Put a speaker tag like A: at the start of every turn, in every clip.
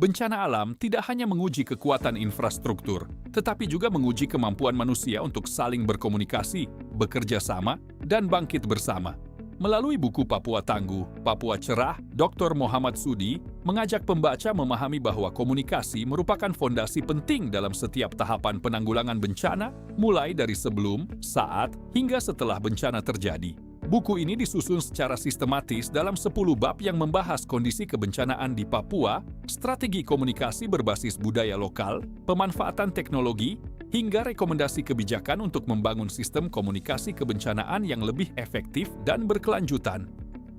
A: Bencana alam tidak hanya menguji kekuatan infrastruktur, tetapi juga menguji kemampuan manusia untuk saling berkomunikasi, bekerja sama, dan bangkit bersama. Melalui buku Papua Tangguh, Papua Cerah, Dr. Muhammad Sudi mengajak pembaca memahami bahwa komunikasi merupakan fondasi penting dalam setiap tahapan penanggulangan bencana, mulai dari sebelum, saat, hingga setelah bencana terjadi. Buku ini disusun secara sistematis dalam 10 bab yang membahas kondisi kebencanaan di Papua, strategi komunikasi berbasis budaya lokal, pemanfaatan teknologi, hingga rekomendasi kebijakan untuk membangun sistem komunikasi kebencanaan yang lebih efektif dan berkelanjutan.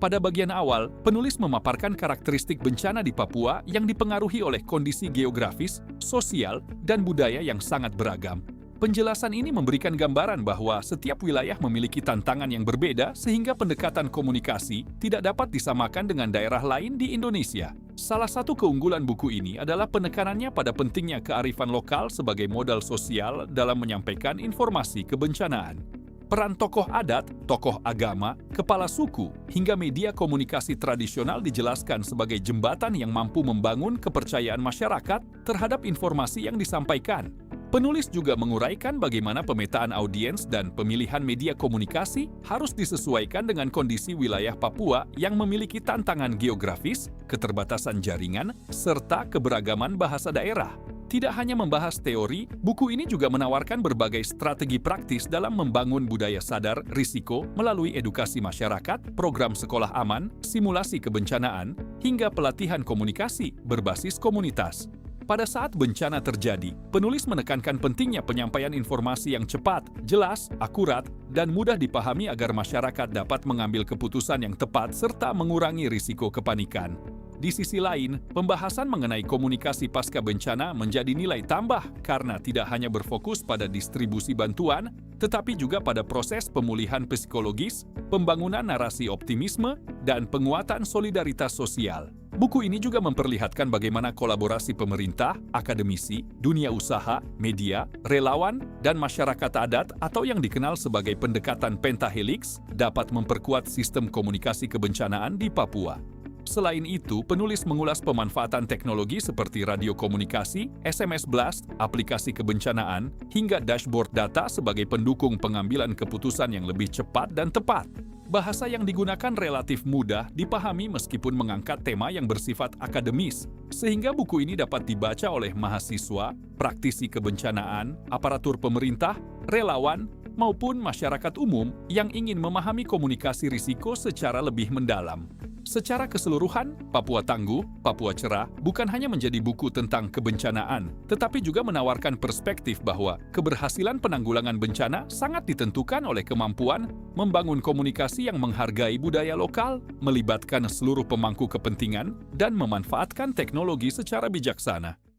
A: Pada bagian awal, penulis memaparkan karakteristik bencana di Papua yang dipengaruhi oleh kondisi geografis, sosial, dan budaya yang sangat beragam. Penjelasan ini memberikan gambaran bahwa setiap wilayah memiliki tantangan yang berbeda sehingga pendekatan komunikasi tidak dapat disamakan dengan daerah lain di Indonesia. Salah satu keunggulan buku ini adalah penekanannya pada pentingnya kearifan lokal sebagai modal sosial dalam menyampaikan informasi kebencanaan. Peran tokoh adat, tokoh agama, kepala suku, hingga media komunikasi tradisional dijelaskan sebagai jembatan yang mampu membangun kepercayaan masyarakat terhadap informasi yang disampaikan. Penulis juga menguraikan bagaimana pemetaan audiens dan pemilihan media komunikasi harus disesuaikan dengan kondisi wilayah Papua yang memiliki tantangan geografis, keterbatasan jaringan, serta keberagaman bahasa daerah. Tidak hanya membahas teori, buku ini juga menawarkan berbagai strategi praktis dalam membangun budaya sadar risiko melalui edukasi masyarakat, program sekolah aman, simulasi kebencanaan, hingga pelatihan komunikasi berbasis komunitas. Pada saat bencana terjadi, penulis menekankan pentingnya penyampaian informasi yang cepat, jelas, akurat, dan mudah dipahami agar masyarakat dapat mengambil keputusan yang tepat serta mengurangi risiko kepanikan. Di sisi lain, pembahasan mengenai komunikasi pasca bencana menjadi nilai tambah karena tidak hanya berfokus pada distribusi bantuan, tetapi juga pada proses pemulihan psikologis, pembangunan narasi optimisme, dan penguatan solidaritas sosial. Buku ini juga memperlihatkan bagaimana kolaborasi pemerintah, akademisi, dunia usaha, media, relawan, dan masyarakat adat atau yang dikenal sebagai pendekatan pentahelix dapat memperkuat sistem komunikasi kebencanaan di Papua. Selain itu, penulis mengulas pemanfaatan teknologi seperti radio komunikasi, SMS blast, aplikasi kebencanaan, hingga dashboard data sebagai pendukung pengambilan keputusan yang lebih cepat dan tepat. Bahasa yang digunakan relatif mudah dipahami meskipun mengangkat tema yang bersifat akademis, sehingga buku ini dapat dibaca oleh mahasiswa, praktisi kebencanaan, aparatur pemerintah, relawan, maupun masyarakat umum yang ingin memahami komunikasi risiko secara lebih mendalam. Secara keseluruhan, Papua Tangguh, Papua Cerah bukan hanya menjadi buku tentang kebencanaan, tetapi juga menawarkan perspektif bahwa keberhasilan penanggulangan bencana sangat ditentukan oleh kemampuan membangun komunikasi yang menghargai budaya lokal, melibatkan seluruh pemangku kepentingan, dan memanfaatkan teknologi secara bijaksana.